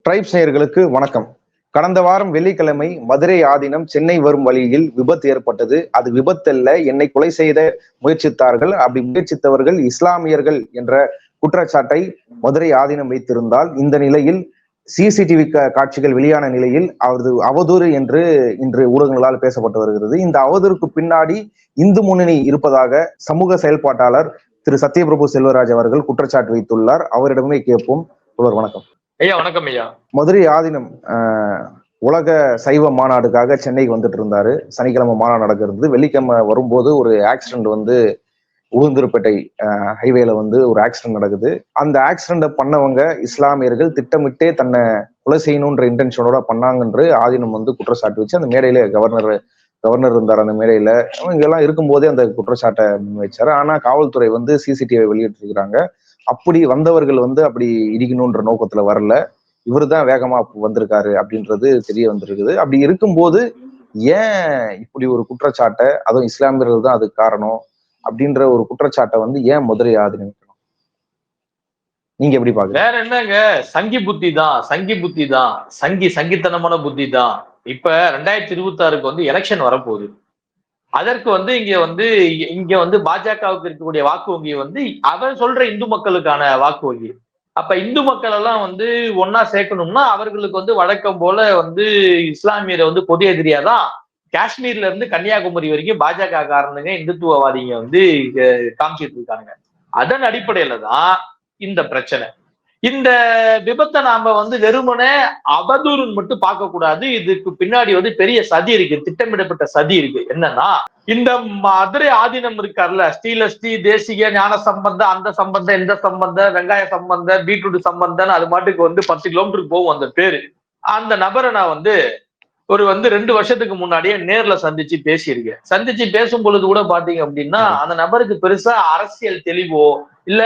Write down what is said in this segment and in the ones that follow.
Tribes நேயர்களுக்கு வணக்கம். கடந்த வாரம் வெள்ளிக்கிழமை மதுரை ஆதீனம் சென்னை வரும் வழியில் விபத்து ஏற்பட்டது. அது விபத்தல்ல, என்னை கொலை செய்த முயற்சித்தார்கள். அப்படி முயற்சித்தவர்கள் இஸ்லாமியர்கள் என்ற குற்றச்சாட்டை மதுரை ஆதீனம் வைத்திருந்தால், இந்த நிலையில் சிசிடிவி காட்சிகள் வெளியான நிலையில் அவரது அவதூறு என்று இன்று ஊடகங்களால் பேசப்பட்டு வருகிறது. இந்த அவதூறுக்கு பின்னாடி இந்து முன்னணி இருப்பதாக சமூக செயல்பாட்டாளர் திரு சத்யபிரபு செல்வராஜ் அவர்கள் குற்றச்சாட்டு வைத்துள்ளார். அவரிடமே கேட்போம். வணக்கம் ஐயா. வணக்கம் ஐயா. மதுரை ஆதீனம் உலக சைவ மாநாடுக்காக சென்னைக்கு வந்துட்டு இருந்தாரு. சனிக்கிழமை மாநாடு நடக்கிறது. வெள்ளிக்கிழமை வரும்போது ஒரு ஆக்சிடென்ட் உளுந்தூர்பேட்டை ஹைவேல ஒரு ஆக்சிடென்ட் நடக்குது. அந்த ஆக்சிடென்ட் பண்ணவங்க இஸ்லாமியர்கள் திட்டமிட்டே தன்னை கொலை செய்யணுன்ற இன்டென்ஷனோட பண்ணாங்கன்று ஆதீனம் குற்றச்சாட்டு வச்சு அந்த மேடையில கவர்னர் இருந்தார். அந்த மேடையில இங்க எல்லாம் இருக்கும்போதே அந்த குற்றச்சாட்டை முன்வைச்சாரு. ஆனா காவல்துறை சிசிடிவி வெளியிட்டிருக்கிறாங்க. அப்படி வந்தவர்கள் அப்படி இடிக்கணும்ன்ற நோக்கத்துல வரல, இவரு தான் வேகமா வந்திருக்காரு அப்படின்றது தெரிய வந்திருக்குது. அப்படி இருக்கும்போது ஏன் இப்படி ஒரு குற்றச்சாட்டை, அதுவும் இஸ்லாமியர்கள் தான் அதுக்கு காரணம் அப்படின்ற ஒரு குற்றச்சாட்டை ஏன் மதுரை ஆதீனம்? நீங்க எப்படி பாக்குறீங்க? வேற என்னங்க, சங்கி புத்தி தான் சங்கித்தனமான புத்தி தான். இப்ப 2026 எலெக்ஷன் வரப்போகுது. அதற்கு இங்க பாஜகவுக்கு இருக்கக்கூடிய வாக்கு வங்கி அவன் சொல்ற இந்து மக்களுக்கான வாக்கு வங்கி. அப்ப இந்து மக்கள் எல்லாம் ஒன்னா சேர்க்கணும்னா அவர்களுக்கு வழக்கம் போல இஸ்லாமியரை பொது எதிரியாதான் காஷ்மீர்ல இருந்து கன்னியாகுமரி வரைக்கும் பாஜக காரணங்க இந்துத்துவவாதிங்க காமிச்சிட்டு இருக்காங்க. அதன் அடிப்படையில தான் இந்த பிரச்சனை. இந்த விபத்தை நாம வெறுமனே அவதூறுன்னு மட்டும் பார்க்க கூடாது. இதுக்கு பின்னாடி பெரிய சதி இருக்கு, திட்டமிடப்பட்ட சதி இருக்கு. என்னன்னா, இந்த மதுரை ஆதீனம் இருக்கார்ல, ஸ்ரீ தேசிக ஞான சம்பந்தம், அந்த சம்பந்தம், இந்த சம்பந்தம், வெங்காய சம்பந்தம், பீட்ரூட் சம்பந்தம், அது மாட்டுக்கு 10 கிலோமீட்டருக்கு போகும் அந்த பேரு. அந்த நபரை நான் ஒரு 2 வருஷத்துக்கு முன்னாடியே நேர்ல சந்திச்சு பேசியிருக்கேன். சந்திச்சு பேசும் பொழுது கூட பாத்தீங்க அப்படின்னா, அந்த நபருக்கு பெருசா அரசியல் தெளிவோ இல்ல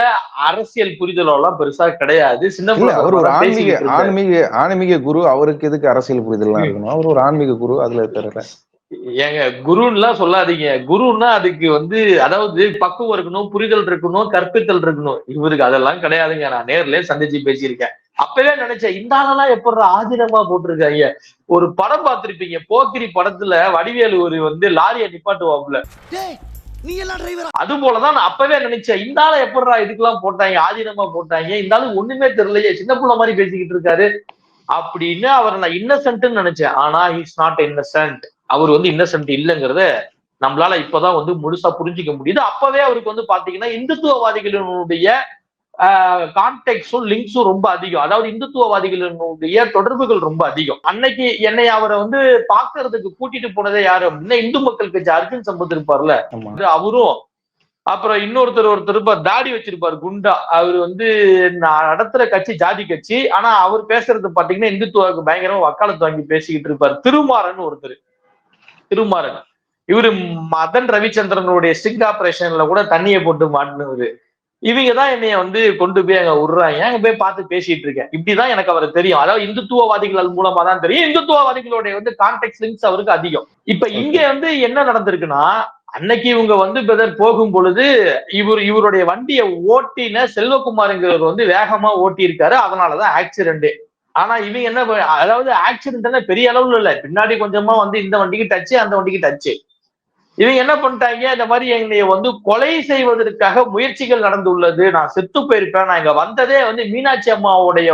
அரசியல் புரிதலோ எல்லாம் பெருசா கிடையாது. சின்ன அவர் ஒரு ஆன்மீக குரு. அவருக்கு எதுக்கு அரசியல் புரிதல் இருக்கணும்? அவர் ஒரு ஆன்மீக குரு. அதுல தெரியல. ஏங்க, குருன்னுலாம் சொல்லாதீங்க. குருன்னா அதுக்கு அதாவது பக்குவம் இருக்கணும், புரிதல் இருக்கணும், கற்பித்தல் இருக்கணும். இவருக்கு அதெல்லாம் கிடையாதுங்க. நான் நேர்லயே சந்திச்சு பேசியிருக்கேன். அப்பவே நினைச்சேன், இந்த ஆளெல்லாம் எப்படி ஆதீனமா போட்டிருக்காங்க. ஒரு படம் பார்த்திருப்பீங்க, போக்கிரி படத்துல வடிவேலு ஒரு லாரியை நிப்பாட்டுவாப்புல, அது போலதான் நான் அப்பவே நினைச்சேன், இந்த ஆளை எப்படா இதுக்கெல்லாம் போட்டாங்க, ஆதீனமா போட்டாங்க, இந்த ஆளு ஒண்ணுமே தெரியலையே, சின்ன பிள்ளை மாதிரி பேசிக்கிட்டு இருக்காரு அப்படின்னு அவரை நான் இன்னசென்ட்னு நினைச்சேன். ஆனா இஸ் நாட் இன்னசென்ட். அவர் இன்னசென்ட் இல்லைங்கிறத நம்மளால இப்பதான் முழுசா புரிஞ்சுக்க முடியுது. அப்பவே அவருக்கு பாத்தீங்கன்னா இந்துத்துவவாதிகளினுடைய கான்டெக்ட்ஸும் லிங்க்ஸும் ரொம்ப அதிகம். அதாவது இந்துத்துவவாதிகளினுடைய தொடர்புகள் ரொம்ப அதிகம். அன்னைக்கு என்னை அவரை பாக்குறதுக்கு கூட்டிட்டு போனதே யாரு அப்படின்னா, இந்து மக்கள் கட்சி அர்ஜுன் சம்பத் இருப்பார்ல, அவரும் அப்புறம் ஒருத்தர் தாடி வச்சிருப்பாரு குண்டா. அவரு நான் நடத்துற கட்சி ஜாதி கட்சி. ஆனா அவர் பேசுறது பாத்தீங்கன்னா இந்துத்துவாவுக்கு பயங்கரமா வக்காலத்து வாங்கி பேசிக்கிட்டு இருப்பாரு. திருமாறன் இவரு மதன் ரவிச்சந்திரனுடைய ஸ்டிங் ஆபரேஷன்ல கூட தண்ணியை போட்டு மாட்டினவரு. இவங்கதான் என்னைய கொண்டு போய் அங்க விடுறாங்க. அங்க போய் பார்த்து பேசிட்டு இருக்கேன். இப்படிதான் எனக்கு அவரை தெரியும். அதாவது இந்துத்துவவாதிகள் மூலமா தான் தெரியும். இந்துத்துவவாதிகளுடைய கான்டெக்ட் லிங்க்ஸ் அவருக்கு அதிகம். இப்ப இங்க என்ன நடந்திருக்குன்னா, அன்னைக்கு இவங்க பிரதர் போகும் பொழுது இவருடைய வண்டியை ஓட்டின செல்வகுமார்ங்கிறவர் வேகமா ஓட்டி இருக்காரு. அதனாலதான் ஆக்சிடென்ட். ஆனா இவங்க என்ன, அதாவது ஆக்சிடென்ட் பெரிய அளவுல இல்ல, பின்னாடி கொஞ்சமா இந்த வண்டிக்கு டச்சு, அந்த வண்டிக்கு டச்சு. இவங்க என்ன பண்ணிட்டாங்க, இந்த மாதிரி என்னைய கொலை செய்வதற்காக முயற்சிகள் நடந்துள்ளது, நான் செத்து போயிருப்பேன், நான் இங்க வந்ததே மீனாட்சி அம்மாவுடைய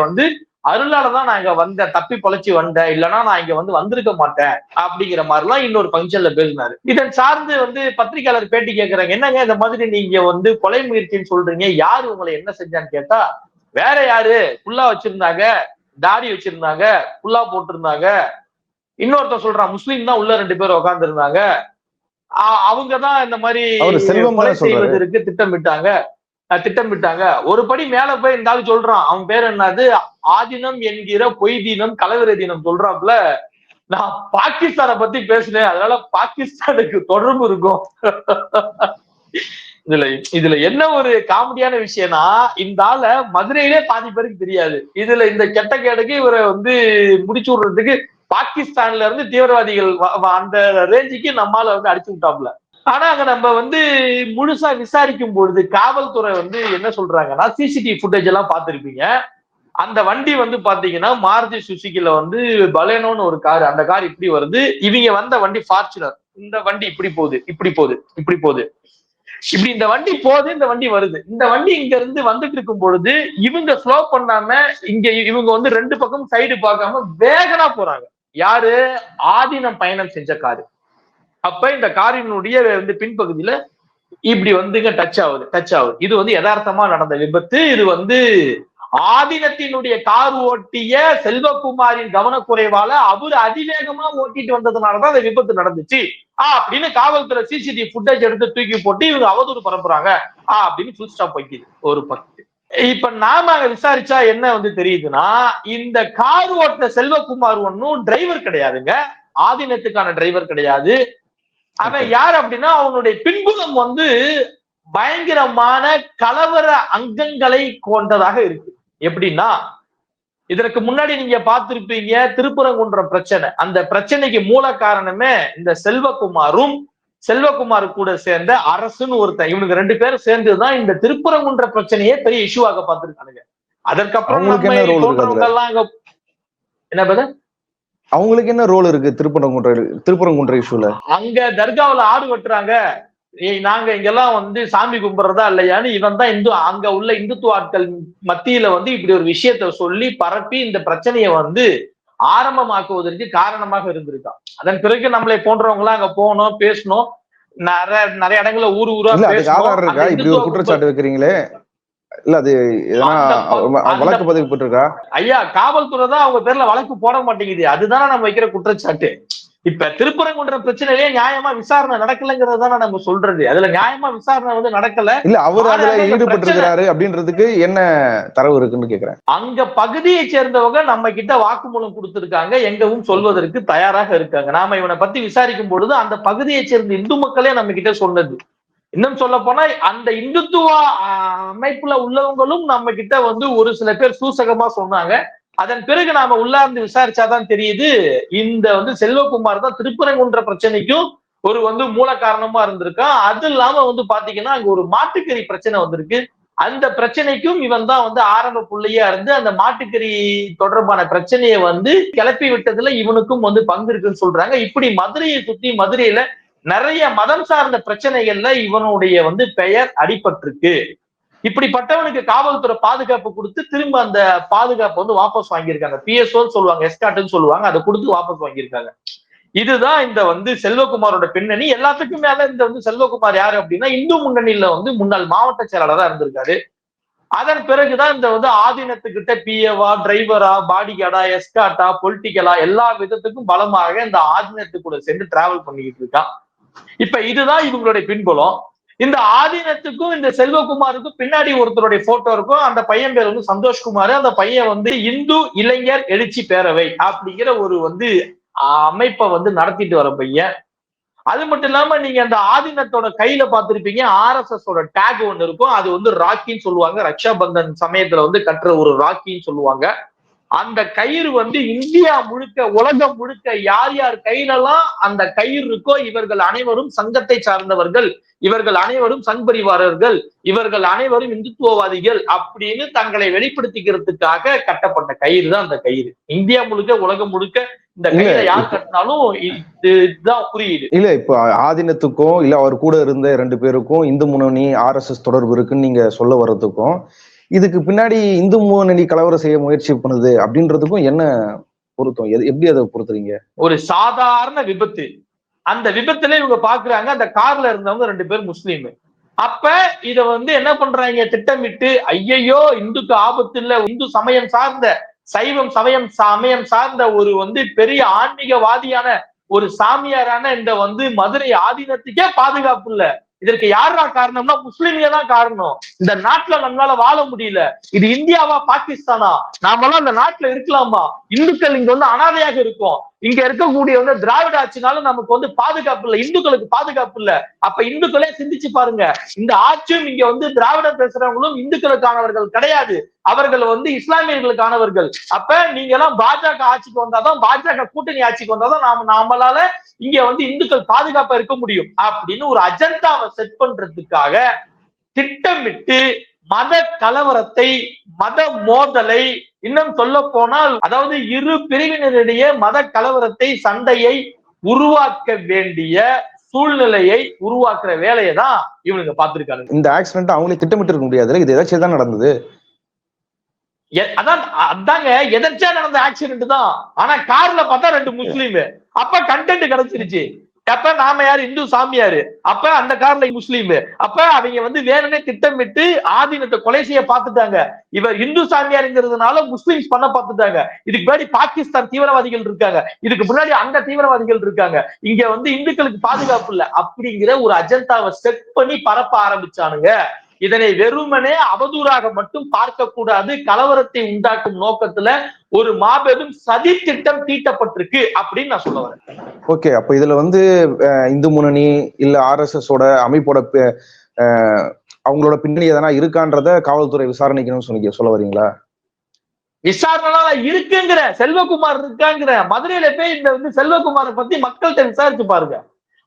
அருளாலதான் நான் இங்க வந்தேன், தப்பி பொழைச்சி வந்தேன், இல்லைன்னா நான் இங்க வந்திருக்க மாட்டேன் அப்படிங்கிற மாதிரிலாம் இன்னொரு பங்கன்ல பேசினாரு. இதன் சார்ந்து பத்திரிகையாளர் பேட்டி கேட்கறாங்க, என்னங்க இந்த மாதிரி நீங்க கொலை முயற்சின்னு சொல்றீங்க, யாரு உங்களை என்ன செஞ்சான்னு கேட்டா, வேற யாரு, புல்லா வச்சிருந்தாங்க, தாடி வச்சிருந்தாங்க, புல்லா போட்டிருந்தாங்க, இன்னொருத்தர் சொல்றான் முஸ்லீம் தான் உள்ள 2 பேர் உட்கார்ந்து இருந்தாங்க, அவங்கதான் இந்த மாதிரி கொலை செய்வதற்கு திட்டமிட்டாங்க. ஒரு படி மேல போய் இந்த ஆள் சொல்றான், அவன் பேர் என்னது, ஆதீனம் என்கிற பொய் தீனம் கலவர தீனம் சொல்றாப்புல. நான் பாகிஸ்தானை பத்தி பேசினேன், அதனால பாகிஸ்தானுக்கு தொடர்பு இருக்கும். இதுல என்ன ஒரு காமெடியான விஷயம்னா, இந்த ஆள மதுரையிலே பாதி பேருக்கு தெரியாது. இதுல இந்த கெட்ட கேடுக்கு இவரை முடிச்சு விடுறதுக்கு பாகிஸ்தான்ல இருந்து தீவிரவாதிகள் அந்த ரேஞ்சுக்கு நம்மால அடிச்சு விட்டாப்ல. ஆனா அங்க நம்ம முழுசா விசாரிக்கும் பொழுது காவல்துறை என்ன சொல்றாங்கன்னா, சிசிடிவி ஃபுட்டேஜ் எல்லாம் பார்த்திருப்பீங்க. அந்த வண்டி வந்து பாத்தீங்கன்னா மாருதி சுசுகில வந்து பலேனோன்னு ஒரு கார், அந்த கார் இப்படி வருது. இவங்க வந்த வண்டி ஃபார்ச்சுனர். இந்த வண்டி இப்படி போகுது, இப்படி போகுது, இப்படி போகுது, இப்படி இந்த வண்டி போகுது, இந்த வண்டி வருது. இந்த வண்டி இங்க இருந்து வந்துட்டு இருக்கும் பொழுது இவங்க ஸ்லோ பண்ணாம இங்க இவங்க வந்து ரெண்டு பக்கம் சைடு பார்க்காம வேகனா போறாங்க. யாரு? ஆதீனம் பயணம் செஞ்ச காரு. அப்ப இந்த காரினுடைய வந்து பின்பகுதியில இப்படி வந்துங்க டச் ஆகுது. இது வந்து யதார்த்தமா நடந்த விபத்து. இது வந்து ஆதீனத்தினுடைய கார் ஓட்டிய செல்வகுமாரின் கவனக்குறைவால அவரு அதிவேகமா ஓட்டிட்டு வந்ததுனாலதான் அந்த விபத்து நடந்துச்சு அப்படின்னு காவல்துறை சிசிடிவி ஃபுட்டேஜ் எடுத்து தூக்கி போட்டு இவங்க அவதூறு பரப்புறாங்க அப்படின்னு ஃபுல் ஸ்டாப் வைக்குது ஒரு பக்கத்து. இப்ப நாம அங்க விசாரிச்சா என்ன வந்து தெரியுதுன்னா, இந்த கார் ஓட்டின செல்வகுமார் ஒன்னும் டிரைவர் கிடையாதுங்க. ஆதீனத்துக்கான டிரைவர் கிடையாது. அவன் யார் அப்படின்னா அவனுடைய பின்புலம் வந்து பயங்கரமான கலவர அங்கங்களை கொண்டதாக இருக்கு. எப்படின்னா, இதற்கு முன்னாடி நீங்க பார்த்திருப்பீங்க திருப்பரங்குன்றம் பிரச்சனை. அந்த பிரச்சனைக்கு மூல காரணமே இந்த செல்வகுமார் கூட சேர்ந்த அரசுன்னு ஒருத்தன். இவனுக்கு ரெண்டு பேரும் சேர்ந்துதான் இந்த திருப்பரங்குன்ற பிரச்சனையே பெரிய இஷ்யூவாக பார்த்திருக்கானுங்க. அதற்கப்புறம் நம்ம போன்றவங்க எல்லாம் அங்க என்ன பத அவங்களுக்கு என்ன ரோல் இருக்கு திருப்பரங்குன்ற இஷ்யூல? அங்க தர்காவுல ஆடு வெட்டுறாங்க, நாங்க இங்கெல்லாம் வந்து சாமி கும்பிடுறதா இல்லையான்னு இவன் தான் அங்க உள்ள இந்துத்துவ ஆட்கள் மத்தியில வந்து இப்படி ஒரு விஷயத்த சொல்லி பரப்பி இந்த பிரச்சனையை வந்து ஆரம்பமாக்குவதற்கு காரணமாக இருந்திருக்கான். அதன் பிறகு நம்மளை போன்றவங்க எல்லாம் அங்க போனோம், பேசணும், நிறைய இடங்கள்ல ஊரா பேசணும். இப்படி ஒரு குற்றச்சாட்டு வைக்கிறீங்களே, இல்ல அது வழக்கு பதிவு போட்டிருக்கா? ஐயா, காவல்துறை தான் அவங்க பேர்ல வழக்கு போட மாட்டேங்குது. அதுதானே நம்ம வைக்கிற குற்றச்சாட்டு. இப்ப திருப்பரங்குன்றம் பிரச்சனையிலேயே நியாயமா விசாரணை நடக்கலங்கிறது தானே நம்ம சொல்றது. அதுல நியாயமா விசாரணை வந்து நடக்கல. இல்ல அவர் அதுல ஈடுபட்டிருக்கிறாரு அப்படின்றதுக்கு என்ன தரவு இருக்குன்னு கேக்குறேன். அங்க பகுதியை சேர்ந்தவங்க நம்ம கிட்ட வாக்குமூலம் கொடுத்திருக்காங்க, எங்கவும் சொல்வதற்கு தயாராக இருக்காங்க. நாம இவனை பத்தி விசாரிக்கும் பொழுது அந்த பகுதியை சேர்ந்த இந்து மக்களே நம்ம கிட்ட சொன்னது. இன்னும் சொல்ல போனா அந்த இந்துத்துவ அமைப்புல உள்ளவங்களும் நம்ம கிட்ட வந்து ஒரு சில பேர் சூசகமா சொன்னாங்க. அதன் பிறகு நாம உள்ளார்ந்து விசாரிச்சாதான் தெரியுது, இந்த வந்து செல்வகுமார் தான் திருப்பரங்குன்ற பிரச்சனைக்கும் ஒரு வந்து மூல காரணமா இருந்திருக்கான். அது இல்லாம வந்து பாத்தீங்கன்னா அங்க ஒரு மாட்டுக்கறி பிரச்சனை வந்திருக்கு. அந்த பிரச்சனைக்கும் இவன் தான் வந்து ஆரம்ப புள்ளியா இருந்து அந்த மாட்டுக்கறி தொடர்பான பிரச்சனையை வந்து கிளப்பி விட்டதுல இவனுக்கும் வந்து பங்கு இருக்குன்னு சொல்றாங்க. இப்படி மதுரையை சுத்தி மதுரையில நிறைய மதம் சார்ந்த பிரச்சனைகள்ல இவனுடைய வந்து பெயர் அடிபட்டிருக்கு. இப்படிப்பட்டவனுக்கு காவல்துறை பாதுகாப்பு கொடுத்து திரும்ப அந்த பாதுகாப்பு வந்து வாபஸ் வாங்கியிருக்காங்க. பிஎஸ்ஓன்னு சொல்லுவாங்க, எஸ்கார்ட்னு சொல்லுவாங்க, அதை கொடுத்து வாபஸ் வாங்கியிருக்காங்க. இதுதான் இந்த வந்து செல்வகுமாரோட பின்னணி. எல்லாத்துக்கும் மேல இந்த வந்து செல்வகுமார் யாரு அப்படின்னா இந்து முன்னணியில வந்து முன்னாள் மாவட்ட செயலாளரா இருந்திருக்காரு. அதன் பிறகுதான் இந்த வந்து ஆதீனத்துக்கிட்ட பிஏவா, டிரைவரா, பாடி கார்டா, எஸ்கார்ட்டா, பொலிட்டிக்கலா எல்லா விதத்துக்கும் பலமாக இந்த ஆதீனத்துக்குள்ள சேர்ந்து டிராவல் பண்ணிக்கிட்டு இருக்கான். இப்ப இதுதான் இவங்களுடைய பின்புலம். இந்த ஆதீனத்துக்கும் இந்த செல்வகுமாருக்கும் பின்னாடி ஒருத்தருடைய போட்டோ இருக்கும். அந்த பையன் பேர் வந்து சந்தோஷ்குமார். அந்த பையன் வந்து இந்து இளைஞர் எழுச்சி பேரவை அப்படிங்கிற ஒரு வந்து அமைப்பை வந்து நடத்திட்டு வர பையன். அது மட்டும் இல்லாம நீங்க அந்த ஆதீனத்தோட கையில பார்த்திருப்பீங்க, RSS ஓட டேக் ஒண்ணு இருக்கும். அது வந்து ராக்கின்னு சொல்லுவாங்க. ரக்ஷா பந்தன் சமயத்துல வந்து கட்டுற ஒரு ராக்கின்னு சொல்லுவாங்க. அந்த கயிறு வந்து இந்தியா முழுக்க, உலகம் முழுக்க யார் யார் கையிலெல்லாம் அந்த கயிறு இருக்கோ இவர்கள் அனைவரும் சங்கத்தை சார்ந்தவர்கள், இவர்கள் அனைவரும் சங் பரிவாரர்கள், இவர்கள் அனைவரும் இந்துத்துவவாதிகள் அப்படின்னு தங்களை வெளிப்படுத்திக்கிறதுக்காக கட்டப்பட்ட கயிறு தான் அந்த கயிறு. இந்தியா முழுக்க, உலகம் முழுக்க இந்த கயிறை யார் கட்டினாலும் இதுதான் குறியீடு. இல்ல இப்ப ஆதீனத்துக்கும் இல்ல அவர் கூட இருந்த 2 பேருக்கும் இந்து முன்னணி RSS தொடர்பு இருக்குன்னு நீங்க சொல்ல வர்றதுக்கும் இதுக்கு பின்னாடி இந்து முன்னணி கலவரம் செய்ய முயற்சி பண்ணுது அப்படின்றதுக்கும் என்ன பொருத்தம்? எப்படி அதை பொறுத்துறீங்க? ஒரு சாதாரண விபத்து. அந்த விபத்துல இவங்க பாக்குறாங்க அந்த கார்ல இருந்தவங்க 2 பேர் முஸ்லீம். அப்ப இத வந்து என்ன பண்றாங்க, திட்டமிட்டு ஐயையோ இந்துக்கு ஆபத்து இல்ல, இந்து சமயம் சார்ந்த சமயம் சார்ந்த ஒரு வந்து பெரிய ஆன்மீகவாதியான ஒரு சாமியாரான இந்த வந்து மதுரை ஆதீனத்துக்கே பாதுகாப்பு இல்ல. இதற்கு யாரா காரணம்னா முஸ்லிம்க தான் காரணம். இந்த நாட்டுல நம்மளால வாழ முடியல. இது இந்தியாவா பாகிஸ்தானா? நாமெல்லாம் இந்த நாட்டுல இருக்கலாமா? இந்துக்கள் இங்க வந்து அனாதையாக இருக்கும். இங்க இருக்கக்கூடிய வந்து திராவிட ஆட்சினாலும் நமக்கு வந்து பாதுகாப்பு இல்ல, இந்துக்களுக்கு பாதுகாப்பு இல்ல. அப்ப இந்துக்களே சிந்திச்சு பாருங்க, இந்த ஆட்சியும் இங்க வந்து திராவிடம் பேசுறவங்களும் இந்துக்களுக்கானவர்கள் கிடையாது, அவர்கள் வந்து இஸ்லாமியர்களுக்கானவர்கள். அப்ப நீங்க எல்லாம் பாஜக ஆட்சிக்கு வந்தாதான், பாஜக கூட்டணி ஆட்சிக்கு வந்தாதான் நாமளால இங்க வந்து இந்துக்கள் பாதுகாப்பா இருக்க முடியும் அப்படின்னு ஒரு அஜெண்டாவை செட் பண்றதுக்காக திட்டமிட்டு மத கலவரத்தை, மத மோதலை, இன்னும் சொல்ல போனால் அதாவது இரு பிரிவினரிடையே மத கலவரத்தை, சண்டையை உருவாக்க வேண்டிய சூழ்நிலையை உருவாக்குற வேலையை தான் இவனுங்க பார்த்திருக்காங்க. இந்த ஆக்சிடென்ட் அவங்களே திட்டமிட்டு இருக்க முடியாது, இது ஏதாச்சும் தான் நடந்தது. அதாங்க எதர்ச்சியா நடந்த ஆக்சிடென்ட் தான். ஆனா கார்ல பார்த்தா 2 முஸ்லீம். அப்ப கண்டென்ட் கிடைச்சிருச்சு. அப்ப நாம யாரு, இந்து சாமியாரு, அப்ப அந்த கார்ல முஸ்லீம். அப்ப அவங்க வந்து வேணும்னே திட்டமிட்டு ஆதீனத்தை கொலை செய்ய பார்த்துட்டாங்க. இவர் இந்து சாமியாருங்கிறதுனால முஸ்லிம்ஸ் பண்ண பார்த்துட்டாங்க. இதுக்கு முன்னாடி பாகிஸ்தான் தீவிரவாதிகள் இருக்காங்க, இதுக்கு முன்னாடி அங்க தீவிரவாதிகள் இருக்காங்க, இங்க வந்து இந்துக்களுக்கு பாதுகாப்பு இல்ல அப்படிங்கிற ஒரு அஜெண்டாவை செட் பண்ணி பரப்ப ஆரம்பிச்சானுங்க. இதனை வெறுமனே அவதூறாக மட்டும் பார்க்க கூடாது, கலவரத்தை உண்டாக்கும் நோக்கத்துல ஒரு மாபெரும் சதி திட்டம் தீட்டப்பட்டிருக்கு அப்படின்னு நான் சொல்ல வரேன். ஓகே, அப்ப இதுல வந்து இந்து முன்னணி இல்ல RSS ஓட அமைப்போட அவங்களோட பின்னணி எதனா இருக்கான்றத காவல்துறை விசாரணைக்கணும்னு சொல்ல வரீங்களா? விசாரணை இருக்குங்கிற, செல்வகுமார் இருக்காங்கிற. மதுரையில போய் இந்த வந்து செல்வகுமாரை பத்தி மக்கள்கிட்ட விசாரிச்சு பாருங்க.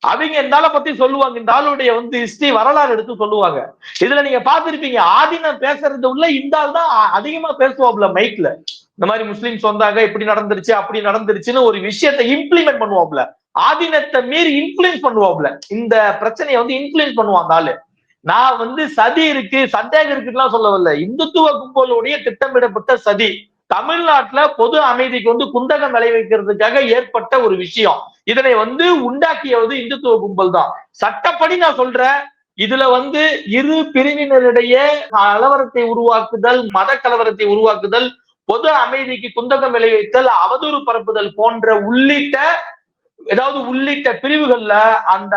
அவங்க இந்த ஆளை பத்தி சொல்லுவாங்க, இந்த ஆளுடைய வந்து ஹிஸ்டரி வரலாறு எடுத்து சொல்லுவாங்க. இதுல நீங்க பாத்திருப்பீங்க, ஆதீனம் பேசுறது உள்ள இந்த ஆள் தான் அதிகமா பேசுவாப்ல மைக்ல. இந்த மாதிரி முஸ்லிம்ஸ் வந்தாங்க, இப்படி நடந்துருச்சு அப்படி நடந்துருச்சுன்னு ஒரு விஷயத்தை இம்ப்ளிமெண்ட் பண்ணுவாப்ல. ஆதீனத்தை மீறி இன்ஃபுளுன்ஸ் பண்ணுவாப்ல. இந்த பிரச்சனையை வந்து இன்ஃபுளுன்ஸ் பண்ணுவான் அந்த ஆளு. நான் வந்து சதி இருக்கு, சந்தேகம் இருக்குன்னு சொல்லவில்லை. இந்துத்துவ கும்பலுடைய திட்டமிடப்பட்ட சதி தமிழ்நாட்டுல பொது அமைதிக்கு வந்து குந்தகம் விளைவிக்கிறதுக்காக ஏற்பட்ட ஒரு விஷயம். இதனை வந்து உண்டாக்கியது இந்துத்துவ கும்பல் தான். சட்டப்படி நான் சொல்றேன், இதுல வந்து இரு பிரிவினரிடையே கலவரத்தை உருவாக்குதல், மத கலவரத்தை உருவாக்குதல், பொது அமைதிக்கு குந்தகம் விளைவித்தல், அவதூறு பரப்புதல் போன்ற உள்ளிட்ட பிரிவுகள்ல அந்த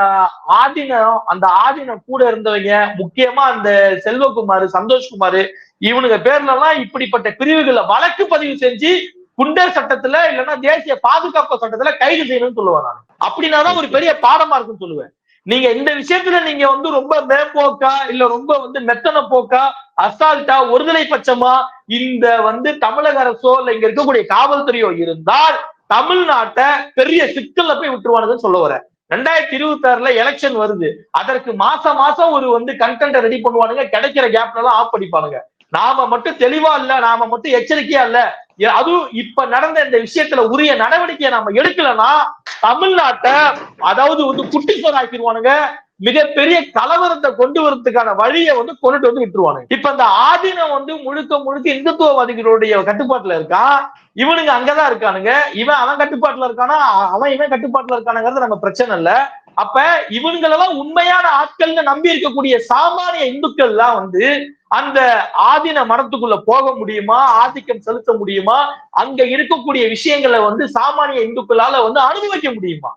ஆதீனம் கூட இருந்தவங்க, முக்கியமா அந்த செல்வகுமார், சந்தோஷ்குமார், இவனுங்க பேர்ல எல்லாம் இப்படிப்பட்ட பிரிவுகளை வழக்கு பதிவு செஞ்சு குண்டர் சட்டத்துல இல்லைன்னா தேசிய பாதுகாப்பு சட்டத்துல கைது செய்யணும்னு சொல்லுவேன் நான். அப்படின்னாதான் ஒரு பெரிய பாடமா இருக்குன்னு சொல்லுவேன். நீங்க இந்த விஷயத்துல நீங்க வந்து ரொம்ப மேம்போக்கா இல்ல ரொம்ப வந்து மெத்தன போக்கா, அசால்ட்டா, ஒருதலை பட்சமா இந்த வந்து தமிழக அரசோ இல்ல இங்க இருக்கக்கூடிய காவல்துறையோ இருந்தால் தமிழ்நாட்டை பெரிய சிக்கல்ல போய் விட்டுருவானுன்னு சொல்ல வரேன். 2026 எலெக்ஷன் வருது. அதற்கு மாசம் ஒரு வந்து கண்டென்ட் ரெடி பண்ணுவானுங்க, கிடைக்கிற கேப்ல எல்லாம் ஆஃப் படிப்பானுங்க. நாம மட்டும் தெளிவா இல்ல, நாம மட்டும் எச்சரிக்கையா இல்ல, அதுவும் இப்ப நடந்த இந்த விஷயத்துல உரிய நடவடிக்கையை நாம எடுக்கலன்னா தமிழ்நாட்டை அதாவது வந்து குட்டிச்சோர் ஆக்கிடுவானுங்க. மிகப்பெரிய கலவரத்தை கொண்டு வரதுக்கான வழியை வந்து கொண்டுட்டு வந்து விட்டுருவானுங்க. இப்ப இந்த ஆதீனம் வந்து முழுக்க இந்துத்துவவாதிகளுடைய கட்டுப்பாட்டுல இருக்கான். இவனுங்க அங்கதான் இருக்கானுங்க. அவன் கட்டுப்பாட்டுல இருக்கானா, இவன் கட்டுப்பாட்டுல இருக்கானுங்கிறது நம்ம பிரச்சனை இல்ல. அப்ப இவங்களெல்லாம் உண்மையான ஆட்கள்னு நம்பி இருக்கக்கூடிய சாமானிய இந்துக்கள் எல்லாம் வந்து அந்த ஆதீன மடத்துக்குள்ள போக முடியுமா, ஆதிக்கம் செலுத்த முடியுமா, அங்க இருக்கக்கூடிய விஷயங்களை வந்து சாமானிய இந்துக்களால வந்து அனுபவிக்க முடியுமா?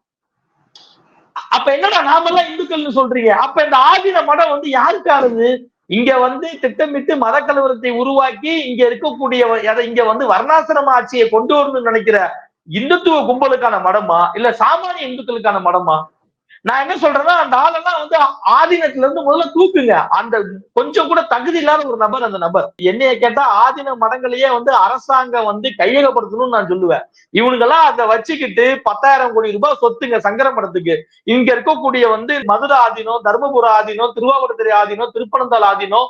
அப்ப என்னடா நாமெல்லாம் இந்துக்கள்னு சொல்றீங்க? அப்ப இந்த ஆதீன மடம் வந்து யாருக்கானது? இங்க வந்து திட்டமிட்டு மத கலவரத்தை உருவாக்கி இங்க இருக்கக்கூடிய இங்க வந்து வர்ணாசிரம ஆட்சியை கொண்டு வரணும்னு நினைக்கிற இந்துத்துவ கும்பலுக்கான மடமா இல்ல சாமானிய இந்துக்களுக்கான மடமா? நான் என்ன சொல்றேன்னா, அந்த ஆளெல்லாம் வந்து ஆதீனத்துல இருந்து முதல்ல தூக்குங்க. அந்த கொஞ்சம் கூட தகுதி இல்லாத ஒரு நபர் அந்த நபர். என்னைய கேட்டா ஆதீன மடங்களையே வந்து அரசாங்கம் வந்து கையகப்படுத்தணும்னு நான் சொல்லுவேன். இவனுங்கெல்லாம் அதை வச்சுக்கிட்டு 10,000 கோடி ரூபாய் சொத்துங்க சங்கர மடத்துக்கு. இங்க இருக்கக்கூடிய வந்து மதுரை ஆதீனம், தர்மபுர ஆதீனம், திருவாவடுதுறை ஆதீனம், திருப்பனந்தாள் ஆதீனம்,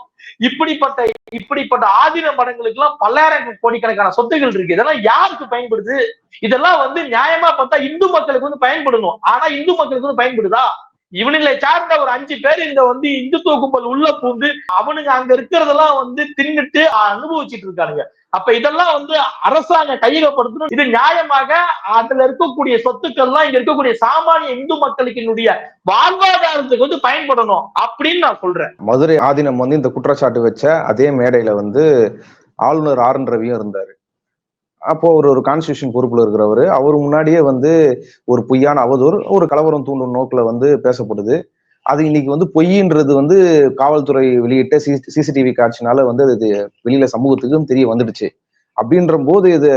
இப்படிப்பட்ட ஆதீன மடங்களுக்கு எல்லாம் பல்லாயிரம் கோடிக்கணக்கான சொத்துகள் இருக்கு. இதெல்லாம் யாருக்கு பயன்படுது? இதெல்லாம் வந்து நியாயமா பார்த்தா இந்து மக்களுக்கு வந்து பயன்படணும். ஆனா இந்து மக்களுக்கு வந்து பயன்படுதா? இவனுங்களை சார்ந்த ஒரு 5 பேர் இங்க வந்து இந்துத்துவ கும்பல் உள்ள பூந்து அவனுங்க அங்க இருக்கிறதெல்லாம் வந்து தின்னுட்டு அனுபவிச்சுட்டு இருக்கானுங்க. அப்ப இதெல்லாம் வந்து அரசாங்கம் கையகப்படுத்தணும். இது நியாயமாக அதுல இருக்கக்கூடிய சொத்துக்கள்லாம் இங்க இருக்கக்கூடிய சாமானிய இந்து மக்களுக்கு வாழ்வாதாரத்துக்கு வந்து பயன்படணும் அப்படின்னு நான் சொல்றேன். மதுரை ஆதீனம் வந்து இந்த குற்றச்சாட்டு வச்ச அதே மேடையில வந்து ஆளுநர் RN ரவியும் இருந்தாரு. அப்போ ஒரு கான்ஸ்டியூஷன் பொறுப்புல இருக்கிறவரு, அவர் முன்னாடியே வந்து ஒரு பொய்யான அவதூறு, ஒரு கலவரம் தூண்டும் நோக்குல வந்து பேசப்படுது. அது இன்னைக்கு வந்து பொய்ன்றது வந்து காவல்துறை வெளியிட்ட CCTV காட்சினால வந்து அது வெளியில சமூகத்துக்கும் தெரிய வந்துடுச்சு. அப்படின்ற போது இது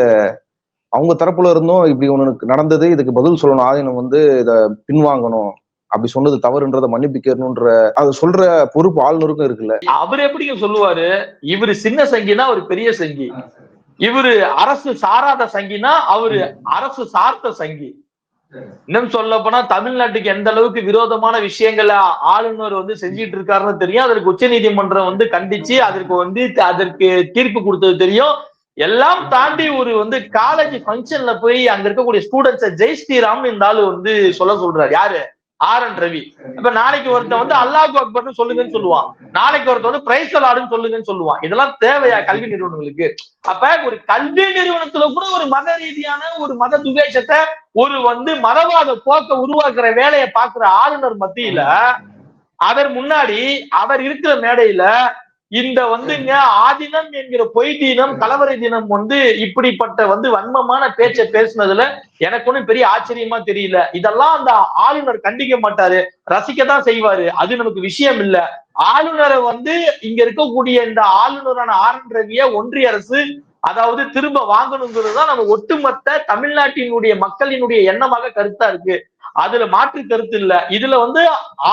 அவங்க தரப்புல இருந்தும் இப்படி ஒண்ணு நடந்தது, இதுக்கு பதில் சொல்லணும், ஆதீனம் வந்து இத பின்வாங்கணும், அப்படி சொன்னது தவறுன்றத மன்னிப்பிக்கணும்ன்ற அது சொல்ற பொறுப்பு ஆளுநருக்கும் இருக்குல்ல. அவர் எப்படிங்க சொல்லுவாரு? இவரு சின்ன சங்கினா ஒரு பெரிய சங்கி, இவரு அரசு சாராத சங்கினா அவரு அரசு சார்ந்த சங்கி. இன்னும் சொல்ல போனா தமிழ்நாட்டுக்கு எந்த அளவுக்கு விரோதமான விஷயங்களை ஆளுநர் வந்து செஞ்சிட்டு இருக்காருன்னு தெரியும். அதற்கு உச்ச நீதிமன்றம் வந்து கண்டிச்சு அதற்கு தீர்ப்பு கொடுத்தது தெரியும். எல்லாம் தாண்டி ஒரு வந்து காலேஜ் ஃபங்க்ஷன்ல போய் அங்க இருக்கக்கூடிய ஸ்டூடெண்ட்ஸை ஜெய் ஸ்ரீராம் இந்த ஆளு வந்து சொல்றாரு. யாரு? ஆர்.என். ரவி. இப்ப நாளைக்கு ஒருத்தன் வந்து அல்லாஹ் அக்பர்னு சொல்லுங்கன்னு சொல்லுவான். நாளைக்கு ஒருத்தன் வந்து பிரைஸ் லார்ட்னு சொல்லுங்கன்னு சொல்லுவான். இதெல்லாம் தேவையா கல்வி நிறுவனங்களுக்கு? அப்ப ஒரு கல்வி நிறுவனத்துல கூட ஒரு மத ரீதியான ஒரு மத துவேஷத்தை ஒரு வந்து மதவாத போக்க உருவாக்குற வேலையை பார்க்கிற ஆளுநர் மத்தியில அவர் முன்னாடி அவர் இருக்கிற மேடையில இந்த வந்துங்க ஆதினம் என்கிற பொய் தீனம் கலவரை தினம் வந்து இப்படிப்பட்ட வந்து வன்மமான பேச்சை பேசுனதுல எனக்கு ஒண்ணும் பெரிய ஆச்சரியமா தெரியல. இதெல்லாம் அந்த ஆளுநர் கண்டிக்க மாட்டாரு, ரசிக்கத்தான் செய்வாரு. அது நமக்கு விஷயம் இல்ல. ஆளுநரை வந்து இங்க இருக்கக்கூடிய இந்த ஆளுநரான ஆர்.என். ரவியை ஒன்றிய அரசு அதாவது திரும்ப வாங்கணுங்கிறது தான் நம்ம ஒட்டுமொத்த தமிழ்நாட்டினுடைய மக்களினுடைய எண்ணமாக கருத்தா இருக்கு. அதுல மாற்று கருத்து இல்ல. இதுல வந்து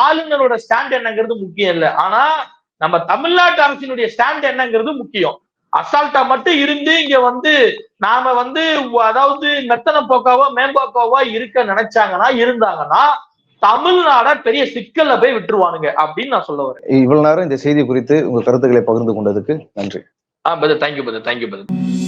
ஆளுநரோட ஸ்டாண்ட் என்னங்கிறது முக்கியம் இல்ல. ஆனா நம்ம தமிழ்நாட்டு அரசினுடைய ஸ்டாண்ட் என்னங்கிறது முக்கியம். அசால்ட்டா மட்டும் இருந்து இங்க வந்து நாம வந்து அதாவது மெத்தன போக்காவோ மேம்போக்காவோ இருக்க இருந்தாங்கன்னா தமிழ்நாட பெரிய சிக்கல்ல போய் விட்டுருவானுங்க அப்படின்னு நான் சொல்ல வரேன். இவ்வளவு நேரம் இந்த செய்தி குறித்து உங்க கருத்துக்களை பகிர்ந்து கொண்டதுக்கு நன்றி. Brother, thank you brother.